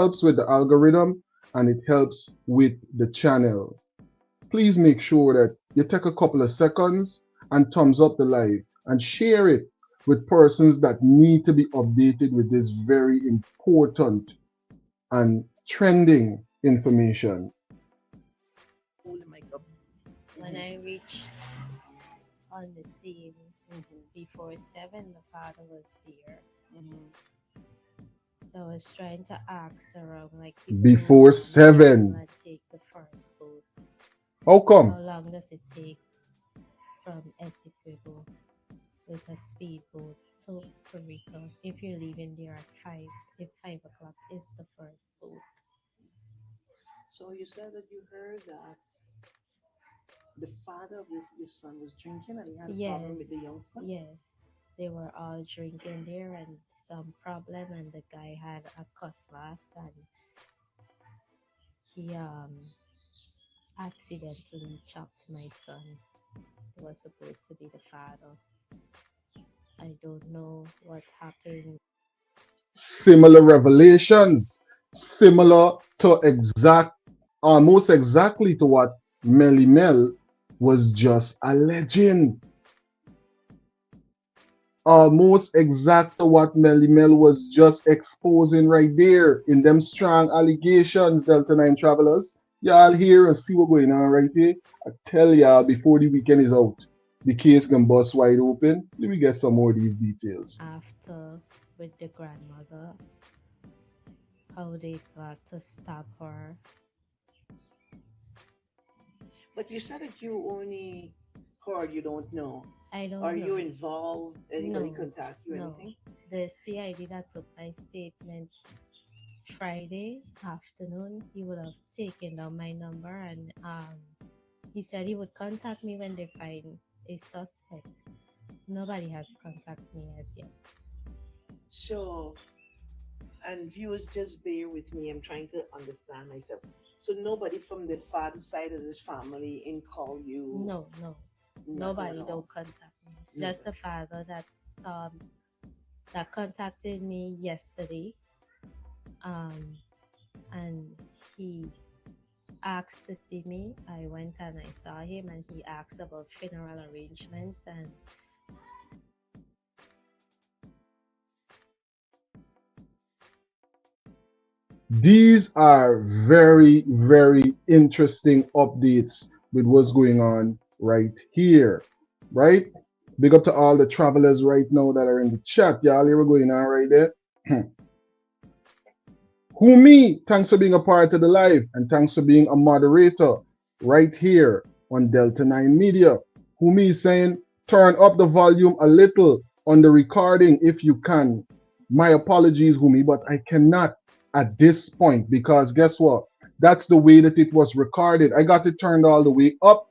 helps with the algorithm and it helps with the channel. Please make sure that you take a couple of seconds and thumbs up the live and share it with persons that need to be updated with this very important and trending information. When I reached on the scene before 7, the father was there. So I was trying to ask around, like, Before before we travel 7. and take the first boat, How how come? long does it take from Essequibo with a speedboat to Puerto Rico if you're leaving there at 5, if 5 o'clock is the first boat? So you said that you heard that the father of your son was drinking and he had a problem with the Yes, young son. yes. They were all drinking there and some problem, and the guy had a cutlass and he accidentally chopped my son. He was supposed to be the father. I don't know what happened. Similar revelations, similar to exact, almost exactly to what Melly Mel was just alleging. Almost exact to what Melly Mel was just exposing right there in them strong allegations, Delta 9 travelers. Y'all hear and see what going on right there. I tell y'all before the weekend is out, the case can bust wide open. Let me get some more of these details. After with the grandmother, how they got to stop her. But you said that you only heard, you don't know. I Are don't you know. involved? Anybody No, contact you? no. Anything? The CID that took my statement Friday afternoon, he would have taken down my number, and he said he would contact me when they find a suspect. Nobody has contacted me as yet. So, and viewers, just bear with me. I'm trying to understand myself. So nobody from the father side of this family in call you, No, no. nothing at Nobody all. don't contact me. It's just the Nobody. father that contacted me yesterday. Um and he asked to see me. I went and I saw him, and he asked about funeral arrangements, and These are very, very interesting updates with what's going on right here, right? Big up to all the travelers right now that are in the chat. Y'all hear what's going on right there? Who me? Thanks for being a part of the live and thanks for being a moderator right here on Delta 9 Media. Who me is saying turn up the volume a little on the recording if you can. My apologies, Humi, but I cannot at this point because guess what? That's the way that it was recorded. I got it turned all the way up,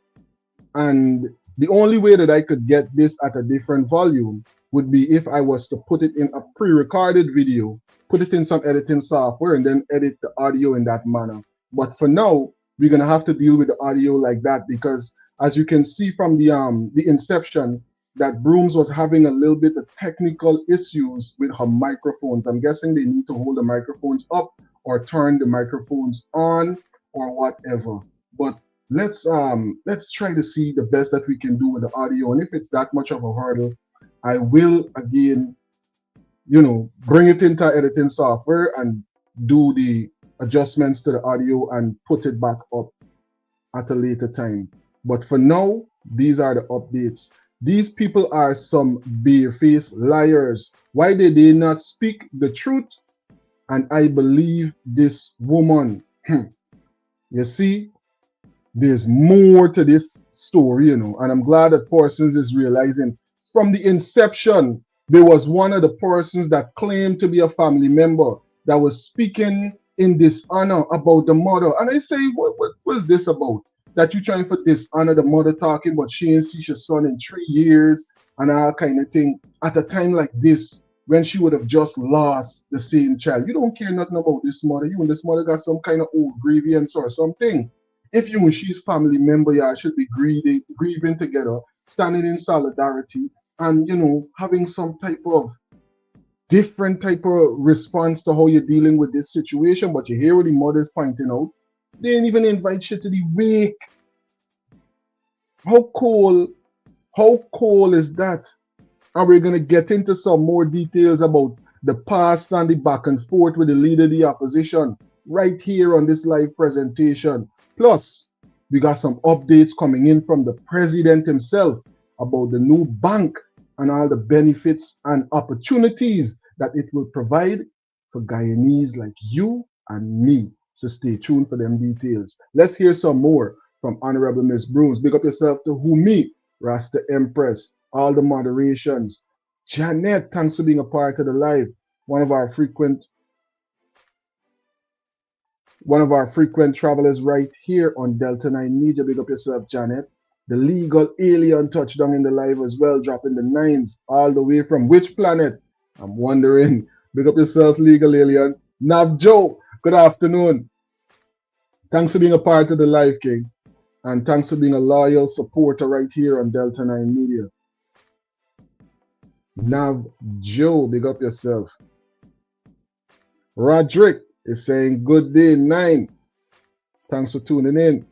and the only way that I could get this at a different volume would be if I was to put it in a pre recorded video, put it in some editing software, and then edit the audio in that manner. But for now, we're going to have to deal with the audio like that because, as you can see from the inception, that Brooms was having a little bit of technical issues with her microphones. I'm guessing they need to hold the microphones up or turn the microphones on or whatever. But let's try to see the best that we can do with the audio, and if it's that much of a hurdle, I will again, bring it into editing software and do the adjustments to the audio and put it back up at a later time. But for now, these are the updates. These people are some barefaced liars. Why did they not speak the truth? And I believe this woman. You see, there's more to this story, and I'm glad that Parsons is realizing from the inception, there was one of the persons that claimed to be a family member that was speaking in dishonor about the mother. And I say, what was this about? That you trying for dishonor the mother talking about she ain't see her son in 3 years and all kind of thing at a time like this when she would have just lost the same child. You don't care nothing about this mother. You and this mother got some kind of old grievance or something. If you and she's family member, y'all should be grieving together, standing in solidarity, and having some type of different type of response to how you're dealing with this situation, but you hear what the mother's pointing out. They didn't even invite you to the wake. How cool, how cool is that? And we're gonna get into some more details about the past and the back and forth with the leader of the opposition right here on this live presentation. Plus, we got some updates coming in from the president himself about the new bank and all the benefits and opportunities that it will provide for Guyanese like you and me. So stay tuned for them details. Let's hear some more from Honorable Miss Broomes. Big up yourself to who me, Rasta Empress, all the moderations. Janet, thanks for being a part of the live. One of our frequent one of our frequent travelers right here on Delta 9 Media. Big up yourself, Janet. The legal alien touchdown in the live as well, dropping the nines all the way from which planet? I'm wondering. Big up yourself, legal alien. Nav Joe, good afternoon. Thanks for being a part of the live, King. And thanks for being a loyal supporter right here on Delta 9 Media. Nav Joe, big up yourself. Roderick is saying good day, 9. Thanks for tuning in.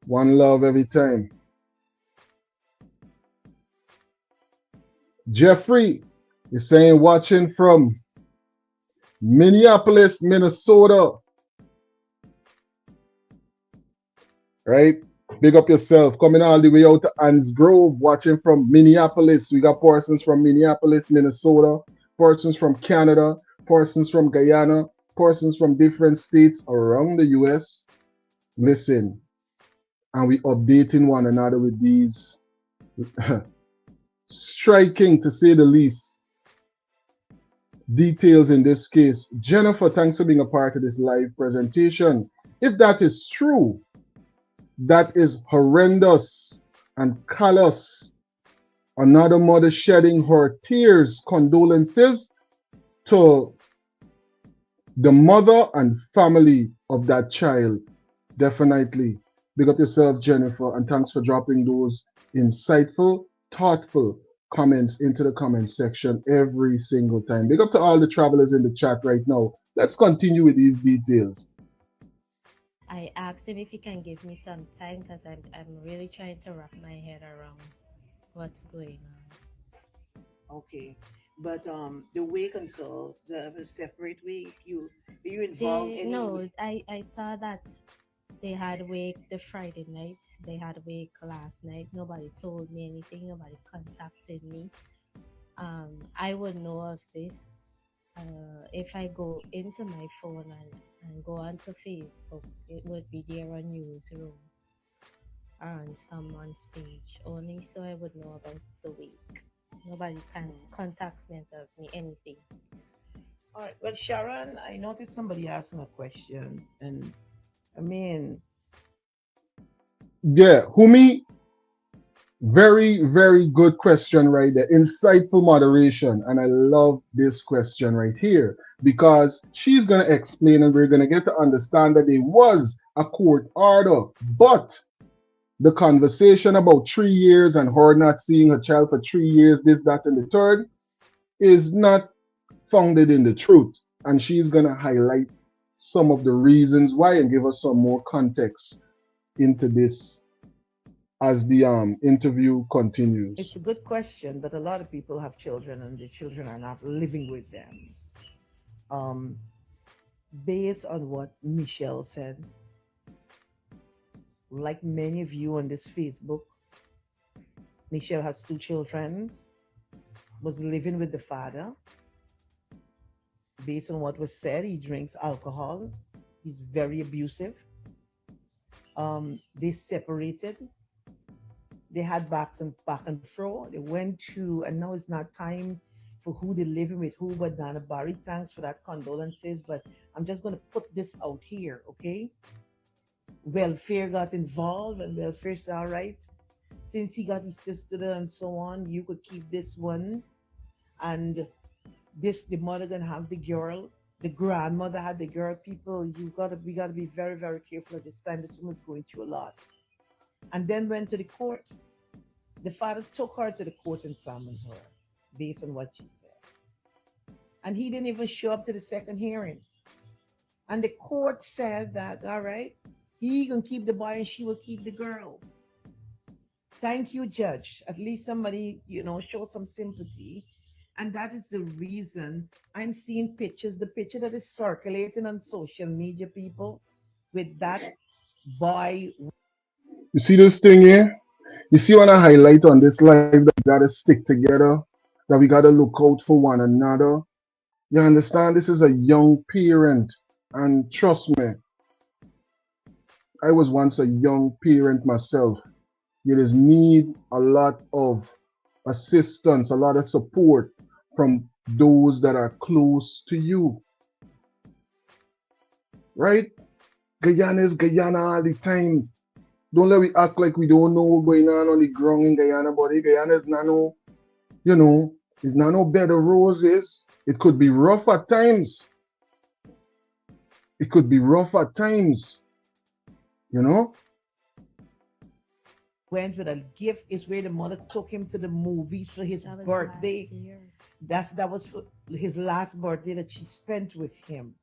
One love every time. Jeffrey is saying watching from Minneapolis, Minnesota. Right? Big up yourself. Coming all the way out to Anns Grove, watching from Minneapolis. We got persons from Minneapolis, Minnesota, persons from Canada, persons from Guyana, persons from different states around the US. Listen, and we updating one another with these striking, to say the least, details in this case. Jennifer, thanks for being a part of this live presentation. If that is true, that is horrendous and callous. Another mother shedding her tears, condolences to the mother and family of that child. Definitely. Big up yourself, Jennifer, and thanks for dropping those insightful, thoughtful comments into the comment section every single time. Big up to all the travelers in the chat right now. Let's continue with these details. I asked him if he can give me some time because I'm really trying to wrap my head around what's going on. Okay. But the wake and so the separate wake, you involved any No, I saw that they had wake the Friday night. They had wake last night. Nobody told me anything. Nobody contacted me. I would know of this if I go into my phone and go onto Facebook. It would be there on newsroom or on someone's page only, so I would know about the week. Nobody can contacts me and tells me anything. All right. Well, Sharon, I noticed somebody asking a question, and I mean, Yeah, Humi, very, very good question right there. Insightful moderation. And I love this question right here because she's going to explain and we're going to get to understand that there was a court order, but the conversation about 3 years and her not seeing her child for 3 years, this, that, and the third, is not founded in the truth. And she's going to highlight some of the reasons why and give us some more context into this as the interview continues. it's a good question, but a lot of people have children and the children are not living with them. Um, Based on what Michelle said, like many of you on this Facebook, Michelle has two children, was living with the father. Based on what was said, he drinks alcohol. He's very abusive. They separated. They had back and fro. They went to, and now it's not time for who they're living with who, but Dana Barry, thanks for that condolences. But I'm just going to put this out here, okay? Welfare got involved, and welfare said, all right, since he got his sister and so on, you could keep this one. And this, the mother gonna have the girl, the grandmother had the girl. People, we gotta be very, very careful at this time. This woman's going through a lot. And then went to the court. The father took her to the court and summons her based on what she said. and he didn't even show up to the second hearing. And the court said that, all right, he can keep the boy and she will keep the girl. Thank you, judge. At least somebody, show some sympathy. And that is the reason I'm seeing pictures, the picture that is circulating on social media, people, with that boy. You see this thing here? You see when I highlight on this life that we gotta stick together, that we gotta look out for one another. You understand? This is a young parent, and trust me, I was once a young parent myself. You just need a lot of assistance, a lot of support from those that are close to you, right? Guyana is Guyana all the time. Don't let we act like we don't know what's going on the ground in Guyana, but Guyana is not no, you know, it's not no bed of roses. It could be rough at times. It could be rough at times, you know? Went with a gift is where the mother took him to the movies for his That was birthday. last year. That was for his last birthday that she spent with him.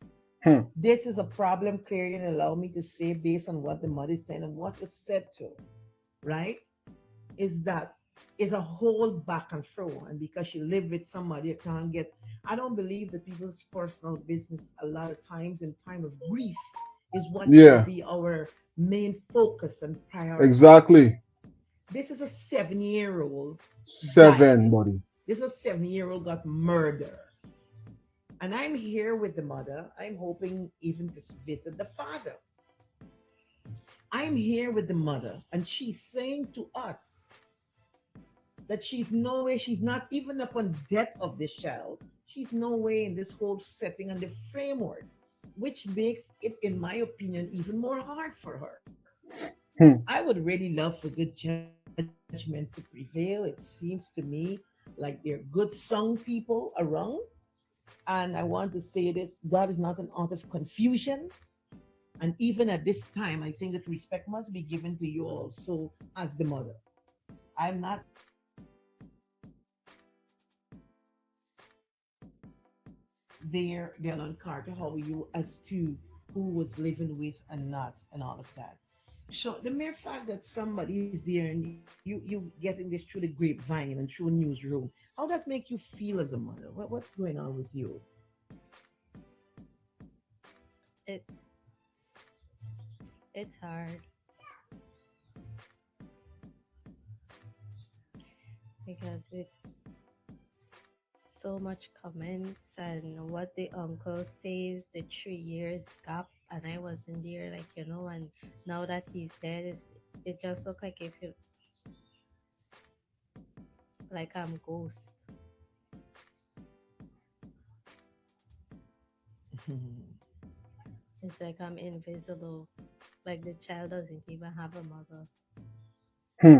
Hmm. This is a problem, clearly, and allow me to say, based on what the mother is saying and what was said to her, right? Is that is a whole back and forth. And because she lived with somebody, you can't get. I don't believe that people's personal business a lot of times in time of grief is what should Yeah, be our main focus and priority. exactly. This is a 7-year-old died. 7, buddy. This is a 7-year-old got murdered. And I'm here with the mother. I'm hoping even to visit the father. I'm here with the mother, and she's saying to us that she's no way, she's not even upon death of this child. She's no way in this whole setting and the framework, which makes it, in my opinion, even more hard for her. Hmm. I would really love for good judgment to prevail. It seems to me like they're good song people around. And I want to say this, God is not an author of confusion. And even at this time, I think that respect must be given to you also as the mother. I'm not there, on Carter, how are you as to who was living with and not, and all of that. So the mere fact that somebody is there and you getting this through the grapevine and through a newsroom, how that make you feel as a mother? What's going on with you? It it's hard because with so much comments and what the uncle says, the 3 years gap, and I wasn't there, like and now that he's dead, it just look like if you like I'm ghost. It's like I'm invisible. Like the child doesn't even have a mother. Hmm.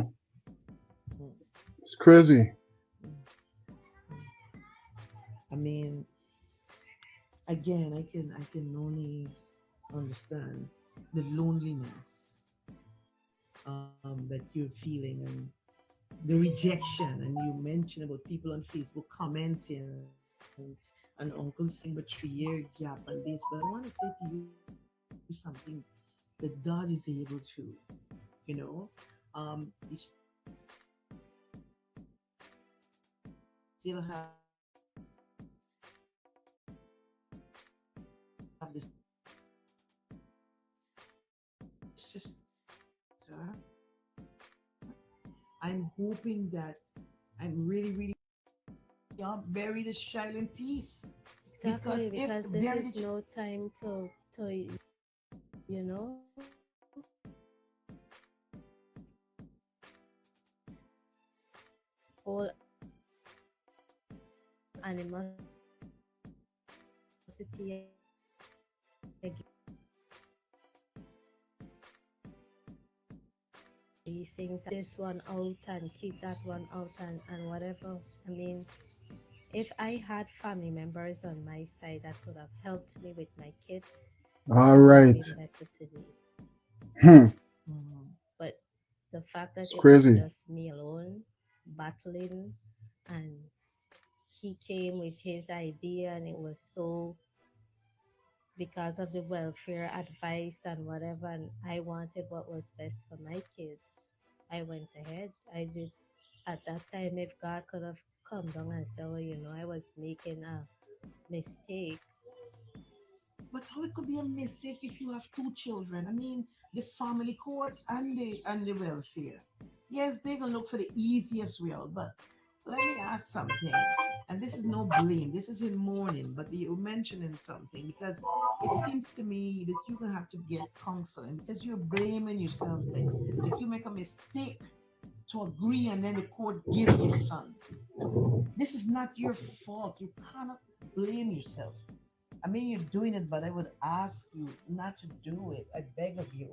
It's crazy. I mean, again, I can only understand the loneliness that you're feeling and the rejection. And you mentioned about people on Facebook commenting and Uncle saying but 3 year gap and this. But I want to say to you something that God is able to, you know, you still have this sister. I'm hoping that I'm really, y'all bury this child in peace. Exactly, Because if because this bury is the no time to you know whole animosity these things, this one out and keep that one out and whatever. I mean, if I had family members on my side that could have helped me with my kids, All I would have right. been better today. Hmm. But the fact that It's it was crazy. just me alone battling and he came with his idea, and it was so because of the welfare advice and whatever, and I wanted what was best for my kids. I went ahead. I did at that time. If God could have come down and said, well, I was making a mistake. But how it could be a mistake if you have two children? I mean, the family court and the welfare. Yes, they're gonna look for the easiest way out. But let me ask something, and this is no blame. This is in mourning, but you're mentioning something because it seems to me that you're gonna have to get counseling because you're blaming yourself like you make a mistake to agree and then the court give your son. This is not your fault. You cannot blame yourself. I mean, you're doing it, but I would ask you not to do it. I beg of you.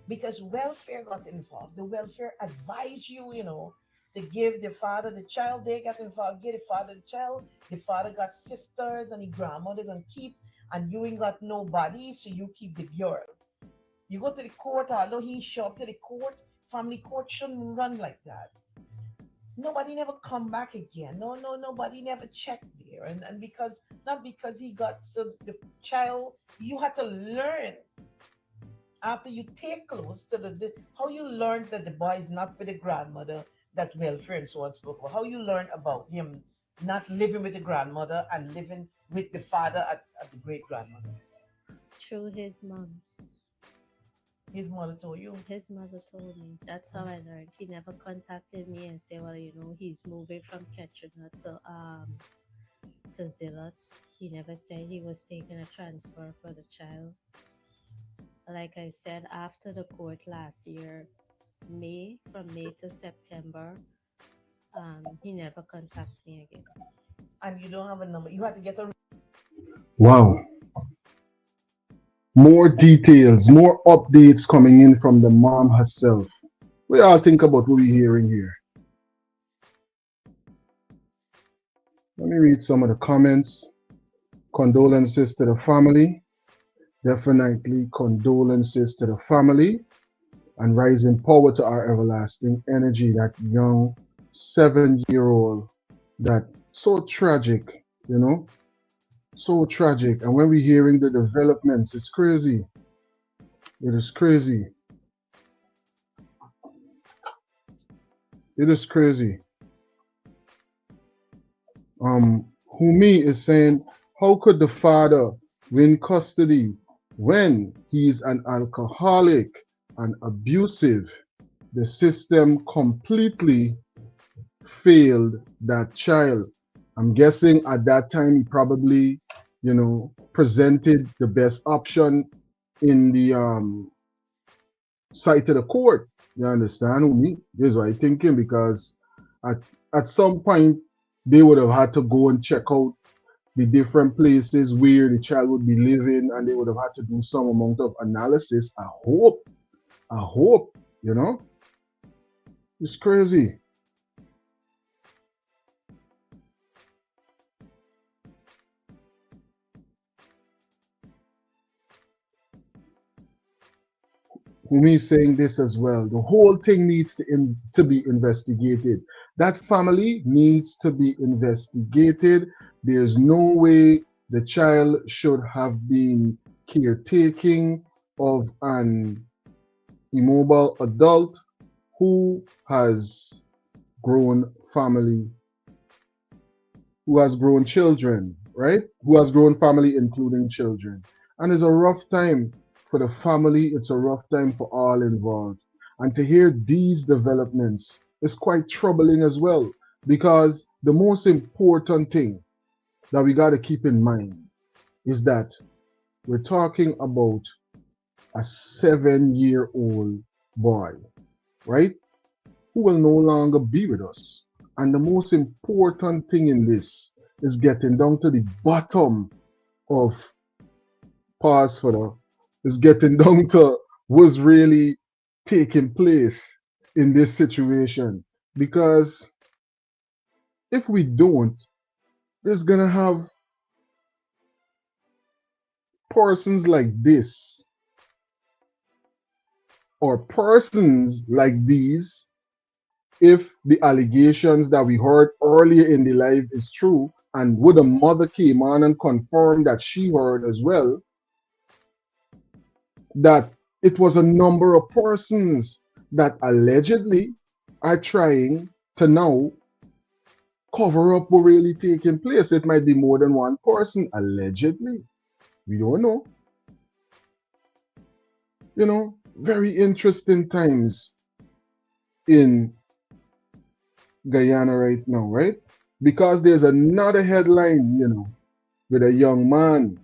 Because welfare got involved. The welfare advised you, to give the father the child. They got involved, give the father the child. The father got sisters and the grandmother gonna keep, and you ain't got nobody, so you keep the girl. You go to the court, although he show up to the court, family court shouldn't run like that. Nobody never come back again. No, no, nobody never checked there. And because not because he got so the child, you had to learn after you take close to the how you learned that the boy is not with the grandmother, that welfare and so on spoke about. How you learn about him not living with the grandmother and living with the father at the great grandmother. Through his mom. His mother told you. His mother told me. That's how Mm. I learned. He never contacted me and said, well, he's moving from Katrina to Zillow. He never said he was taking a transfer for the child. Like I said, after the court last year, from May to September, he never contacted me again. And you don't have a number. You had to get a Wow. More details, more updates coming in from the mom herself. We all think about what we're hearing here. Let me read some of the comments. Condolences to the family. Definitely condolences to the family. And rising power to our everlasting energy, that young 7-year-old, that so tragic, so tragic. And when we're hearing the developments, it's crazy. It is crazy. It is crazy. Humi is saying, how could the father win custody when he's an alcoholic and abusive? The system completely failed that child. I'm guessing at that time he probably, presented the best option in the sight of the court. You understand me? This is what I'm thinking because at at some point they would have had to go and check out the different places where the child would be living, and they would have had to do some amount of analysis. I hope, you know, it's crazy. Me saying this as well. The whole thing needs to be investigated. That family needs to be investigated. There's no way the child should have been caretaking of an immobile adult who has grown family, who has grown children, right? Who has grown family, including children. And it's a rough time for the family, it's a rough time for all involved. And to hear these developments is quite troubling as well, because the most important thing that we got to keep in mind is that we're talking about a 7-year-old boy, right? Who will no longer be with us. And the most important thing in this is getting down to the bottom of, pause for the, is getting down to what's really taking place in this situation. Because if we don't, there's gonna have persons like this or persons like these if the allegations that we heard earlier in the live is true, and would a mother came on and confirmed that she heard as well, that it was a number of persons that allegedly are trying to now cover up what really taking place. It might be more than one person, allegedly. We don't know. You know, very interesting times in Guyana right now, right? Because there's another headline, you know, with a young man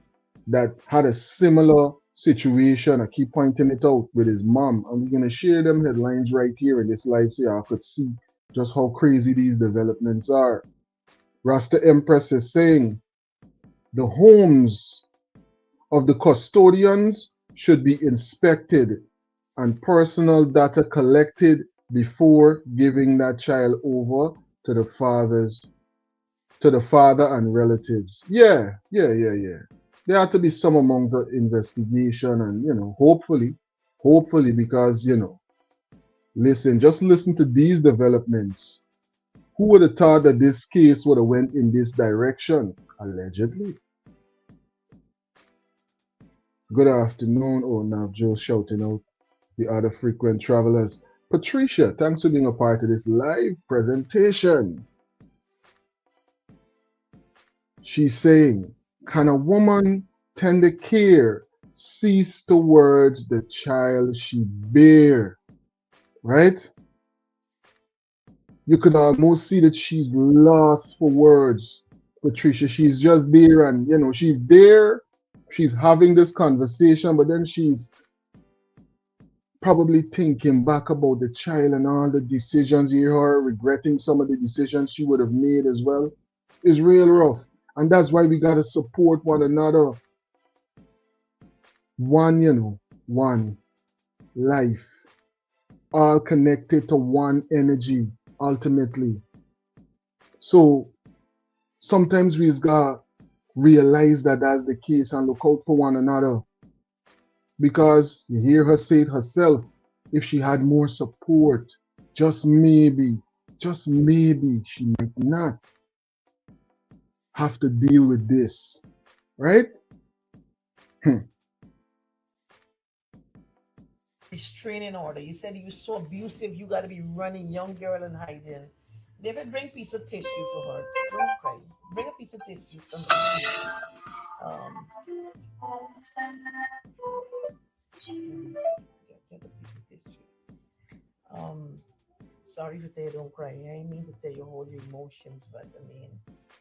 that had a similar situation. I keep pointing it out with his mom. And we're going to share them headlines right here in this live so y'all could see just how crazy these developments are. Rasta Empress is saying the homes of the custodians should be inspected and personal data collected before giving that child over to the father and relatives. Yeah. There had to be some amount of investigation and, you know, hopefully, because, you know, just listen to these developments. Who would have thought that this case would have went in this direction? Allegedly. Good afternoon. Oh, now Joe's shouting out the other frequent travelers. Patricia, thanks for being a part of this live presentation. She's saying, can a woman tender care cease towards the child she bear? Right? You could almost see that she's lost for words, Patricia. She's just there and, you know, she's there. She's having this conversation, but then she's probably thinking back about the child and all the decisions. You hear her regretting some of the decisions she would have made as well. It's real rough. And that's why we got to support one another. One life. All connected to one energy, ultimately. So sometimes we've got to realize that that's the case and look out for one another. Because you hear her say it herself, if she had more support, just maybe, she might not have to deal with this, right? Restraining order. You said he was so abusive, you got to be running young girl and hiding. David, bring a piece of tissue for her. Don't cry. Bring a piece of tissue, somebody. Get a piece of tissue. Sorry to tell you don't cry. I didn't mean to tell you all your emotions, but I mean,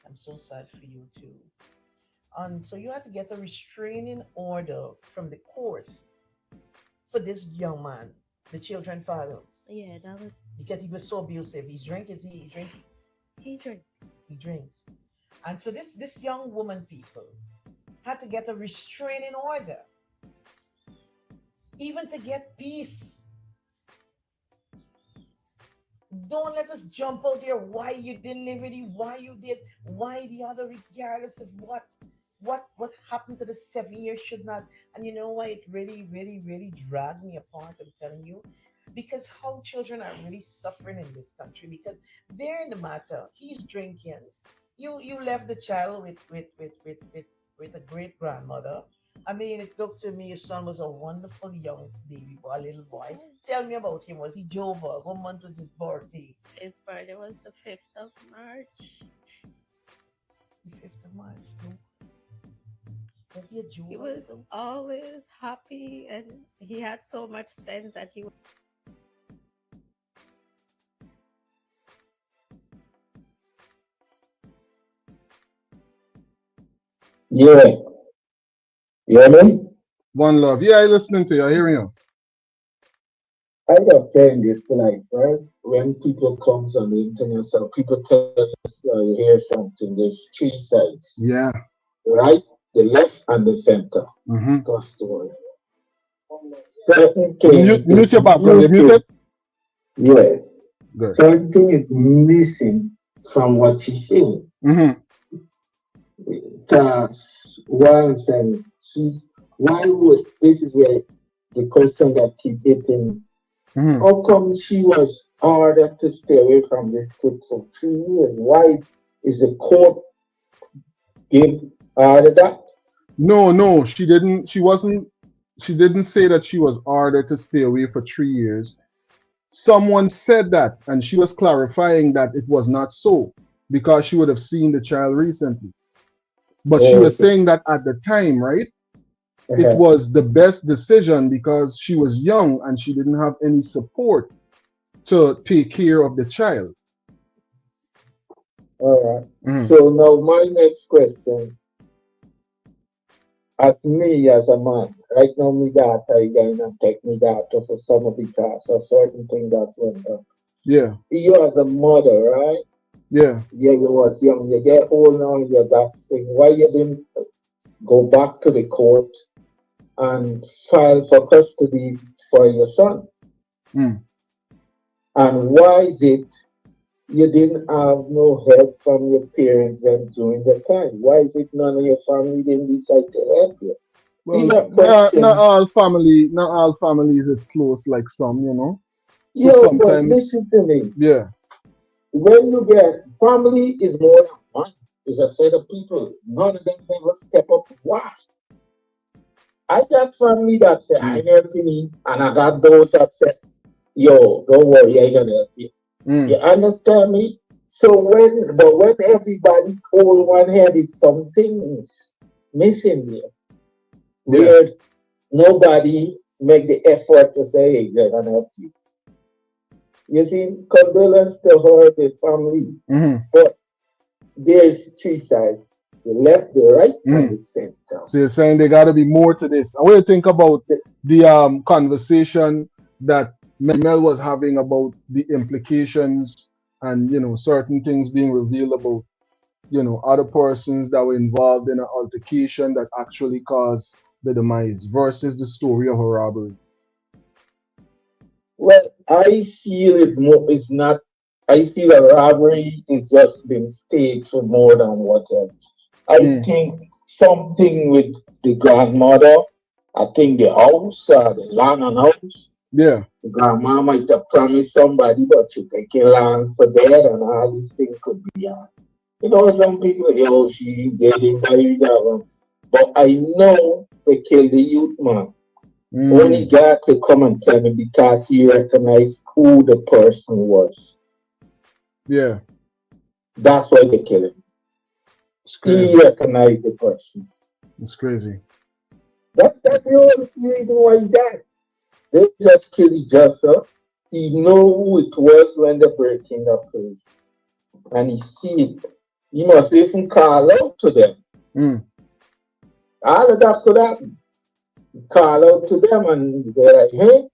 I'm so sad for you too. So you had to get a restraining order from the court for this young man, the children's father. Yeah, that was. Because he was so abusive. He drinks. He drinks. He drinks. And so this young woman, people, had to get a restraining order. Even to get peace. Don't let us jump out there. Why you didn't live with him? Why you did? Why the other? Regardless of what happened to the 7 years should not. And you know why it really, really, really dragged me apart. I'm telling you, because how children are really suffering in this country. Because they're in the matter. He's drinking. You left the child with a great grandmother. I mean, it looks to me your son was a wonderful young baby boy, little boy. Tell me about him. Was he Joburg? What month was his birthday? His birthday was the 5th of March. The 5th of March. No. Was he a Jew? He was always happy and he had so much sense that he. Yeah. You hear me? One love. Yeah, I'm listening to you. I hear you. I was saying this like, right? When people comes on the internet, so people tell us you hear something. There's three sides. Yeah. Right, the left, and the center. Mm-hmm. That's the story. Certain things. Mute your background. You mute it? Yeah. Good. Certain thing is missing from what she's saying. Mm-hmm. That's why I'm saying why would this is where the question that keep hitting. Mm-hmm. How come she was order to stay away from this kid for 3 years? Why is the court give order that? No, no, she didn't. She wasn't. She didn't say that she was ordered to stay away for 3 years. Someone said that, and she was clarifying that it was not so because she would have seen the child recently. But she was Okay. saying that at the time, right? It Uh-huh. was the best decision because she was young and she didn't have any support to take care of the child. All right. Mhm. So now my next question, as me as a man, right now my daughter is going to take me daughter for summer because of certain thing that's went on. Yeah, You as a mother, right? yeah. Yeah, you was young. You get old now, you that thing. Why you didn't go back to the court and file for custody for your son? Mm. And why is it you didn't have no help from your parents then during the time? Why is it none of your family didn't decide to help you? These Well, are not questions. all family, not all families is close like some, you know. So Yo, but sometimes, listen to me. yeah, When you get family is more than one. Is a set of people. None of them never step up. Why? I got family that say I mm, help me, and I got those that say, yo, don't worry, I gonna help you. You mm, understand me? So when everybody hold one head is something missing here. yeah, Where nobody make the effort to say, hey, they're gonna help you. You see, condolence to her, the family. mm, But there's three sides. The left, the right, and mm. the center. So you're saying there got to be more to this. I want to think about the conversation that Mel was having about the implications and certain things being revealed about other persons that were involved in an altercation that actually caused the demise versus the story of a robbery. Well, I feel it's not. I feel a robbery is just been staged for more than what else. I Mm, think something with the grandmother. I think the house, the land and house. yeah, The grandma might have promised somebody, but she taking land for that, and all these things could be. Some people, she didn't marry that one. But I know they killed the youth man. When he mm, got to come and tell me because he recognized who the person was. yeah, That's why they killed him. it's He crazy. recognized the person. It's crazy. That's the only reason why he died. They just killed each other. He knew who it was when they break in the place. And he see it. He must even call out to them. Mm, All of that could happen. Call out to them and they're like, hey,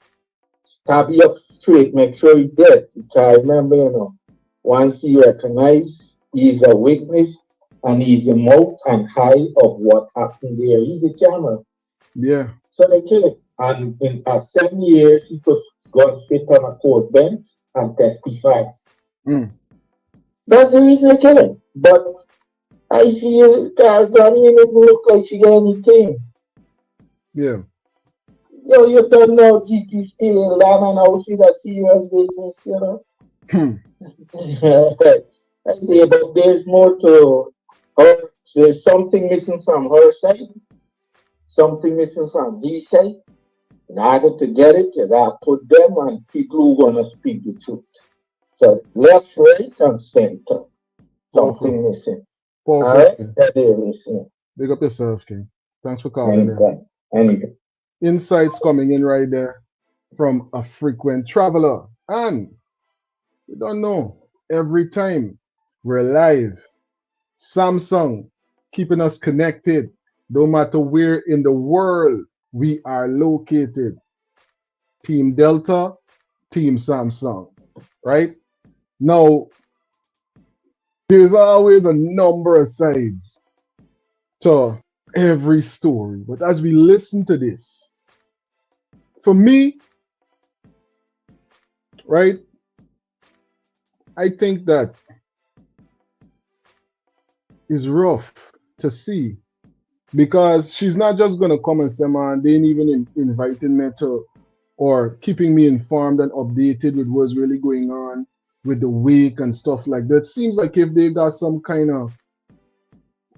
stab you up straight, make sure he's dead. Because remember, once he recognizes he's a witness and he's the mouth and eye of what happened there. He's a camera. yeah. So they kill him. And in 7 years, he could go and sit on a court bench and testify. Mm, That's the reason they kill him. But I feel that Granny didn't look like she got anything. yeah. Yo, you don't know GT still land and house is a serious business. Yeah, but there's more to her. There's something missing from her side, something missing from his side. In order to get it, you gotta put them on people who gonna speak the truth. So left, right, and center. Powerful. Something missing. All Powerful, right, King. that is listening. Big up yourself, King. Thanks for calling there. Anytime, anytime. Insights coming in right there from a frequent traveler. And you don't know, every time we're live, Samsung keeping us connected, no matter where in the world we are located. Team Delta, Team Samsung, right? Now, there's always a number of sides to every story. But as we listen to this, for me, right, I think that is rough to see because she's not just gonna come and say, man, they ain't even inviting me to or keeping me informed and updated with what's really going on with the wake and stuff like that. Seems like if they got some kind of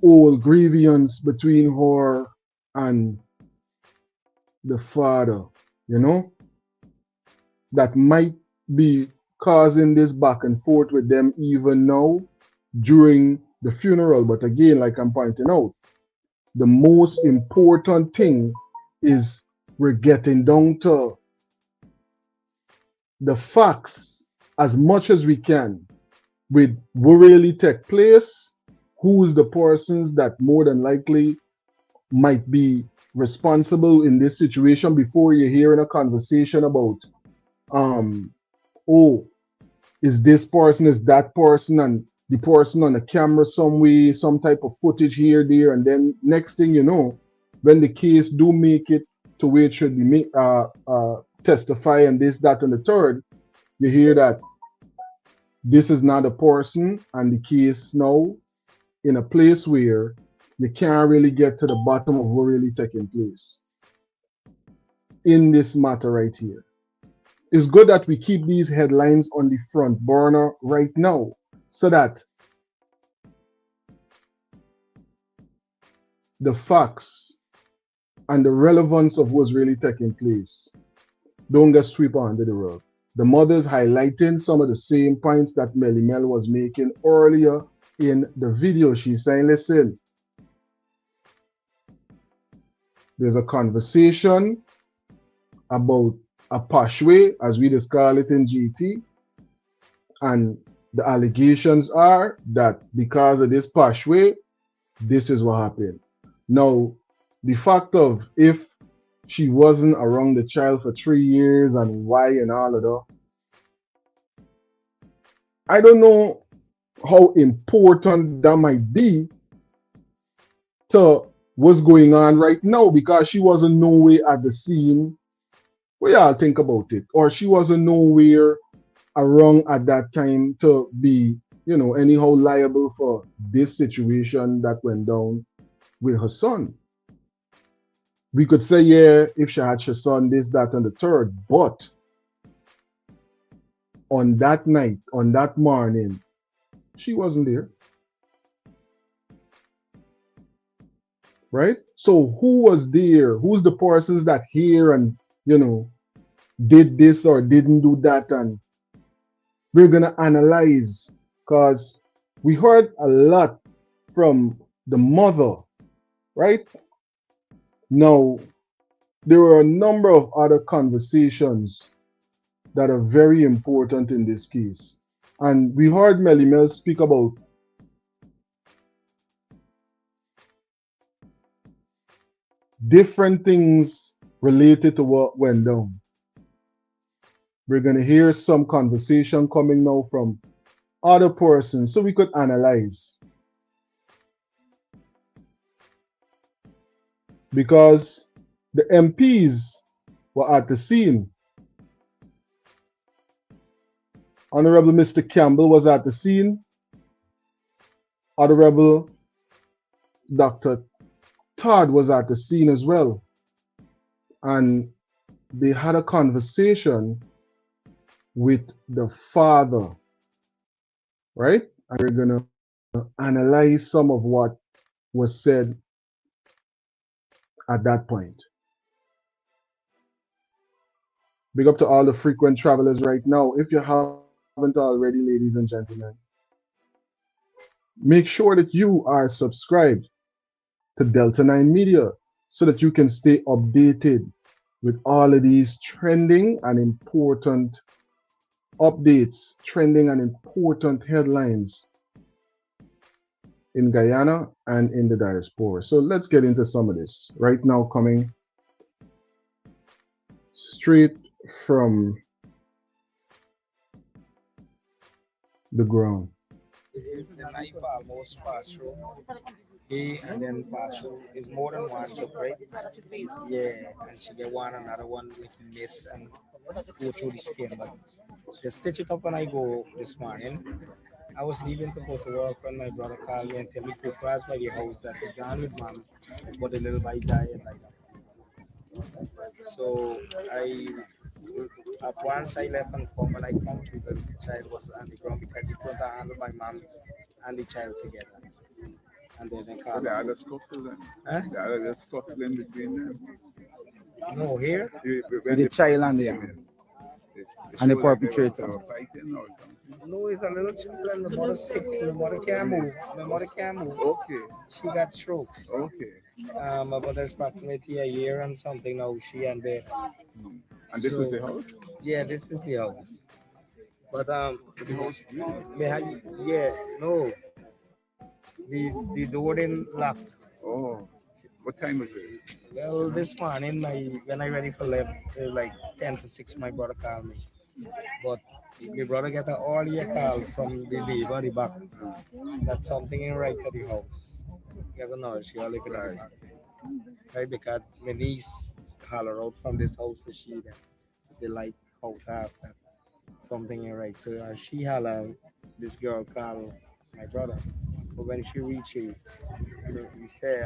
old grievance between her and the father, you know, that might be causing this back and forth with them even now during the funeral. But again, like I'm pointing out, the most important thing is we're getting down to the facts as much as we can with what really take place, who's the persons that more than likely might be responsible in this situation before you're hearing a conversation about um oh, is this person, is that person, and the person on the camera some way, some type of footage here, there, and then next thing you know, when the case do make it to where it should be testify and this, that, and the third, you hear that this is not a person, and the case now in a place where you can't really get to the bottom of what really taking place in this matter right here. It's good that we keep these headlines on the front burner right now so that the facts and the relevance of what's really taking place don't get swept under the rug. The mother's highlighting some of the same points that Melly Mel was making earlier in the video. She's saying, listen, there's a conversation about a pashway, as we just call it in GT, and the allegations are that because of this pashway, this is what happened. Now, the fact of if she wasn't around the child for 3 years and why and all of that, I don't know how important that might be to what's going on right now, because she wasn't nowhere at the scene. What y'all think about it? Or she wasn't nowhere around at that time to be, you know, anyhow liable for this situation that went down with her son. We could say, yeah, if she had her son, this, that, and the third, but on that night, on that morning, she wasn't there. Right? So who was there? Who's the persons that here and, you know, did this or didn't do that? And we're going to analyze, because we heard a lot from the mother, right? Now, there were a number of other conversations that are very important in this case. And we heard Melly Mel speak about different things related to what went down. We're going to hear some conversation coming now from other persons so we could analyze. Because the MPs were at the scene. Honorable Mr. Campbell was at the scene. Honorable Dr. Todd was at the scene as well. And they had a conversation with the father, right? And we're going to analyze some of what was said at that point. Big up to all the frequent travelers right now. If you haven't already, ladies and gentlemen, make sure that you are subscribed to Delta 9 Media so that you can stay updated with all of these trending and important updates, trending and important headlines in Guyana and in the diaspora. So let's get into some of this. Right now, coming straight from the ground. The knife almost passed through. He and then pass through. It's more than one chip, right? Yeah, and she get one another one with miss and go through the skin. But they stitch it up when I go this morning. I was leaving to go to work when my brother called me and tell me to cross by the house that the John with mom, but the little boy died like that. So I Once I left and come, when I come to the child was on the ground because he couldn't handle my mom and the child together. And then they So called the me. other scuffle then. Huh? The other scuffle in between them. No, here? When The child person and the came in, it and the showed like they perpetrator. were fighting or something. No, it's a little child and the mother sick. The mother can't move. The mother can't move. Okay, She got strokes. okay. My mother's approximately a year and something now. She and bed. Hmm. And this was the So house? yeah, this is the house. But The house really? yeah, no, the door didn't lock. Oh, what time was it? Well, this morning, when I ready for left, like 10 to 6, my brother called me. But my brother get an earlier call from the neighbor the back that something ain't right at the house. You don't know, she all living at the Right. back. Right, because my niece holler out from this house to she that they like out after something ain't right. So she holler, this girl call my brother. But when she reached it, we say,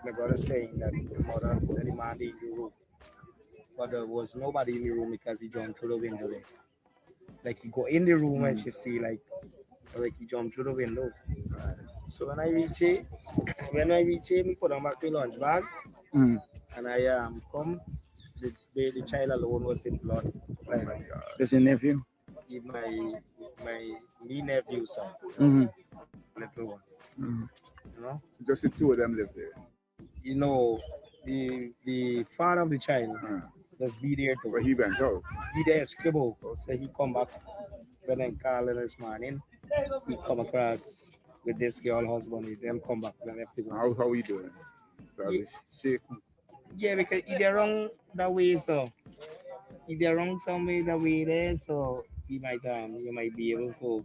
my brother saying that the mother said the man in the room. But there was nobody in the room because he jumped through the window there. Like he go in the room and she see like he jumped through the window. So when I reach it, me put on back the lunch bag Mm. and I come the child alone was in blood. Oh Like my God. That's your nephew. give my me nephew son, Mm-hmm. little one, Mm-hmm. you know. So just the two of them live there. You know, the father of the child Uh, must be there too. but he went out. He there scribble. So he come back when I'm calling this morning. He come across with this girl husband. He them come back when left the work. How he doing? Ye- Probably shaking. Yeah, because if they're wrong that way, so if they're wrong some way that way there, so you might be able to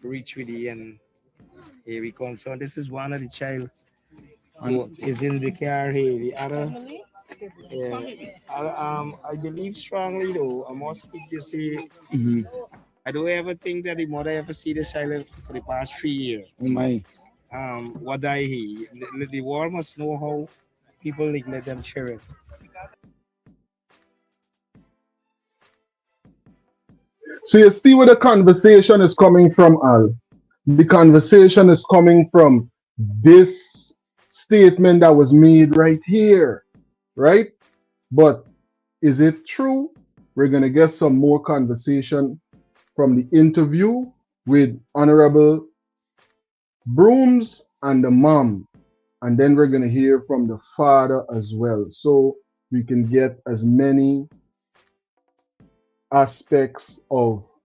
reach with you and here we come. So this is one of the child And who is in the car here. The other yeah. I believe strongly though. I must speak this here. mm-hmm. I don't ever think that the mother ever see the child for the past 3 years. My What I hear, the world must know how people neglect them children. So you see where the conversation is coming from, Al. The conversation is coming from this statement that was made right here, right? But is it true? We're gonna get some more conversation from the interview with Honorable Broomes and the mom, and then we're gonna hear from the father as well, so we can get as many aspects of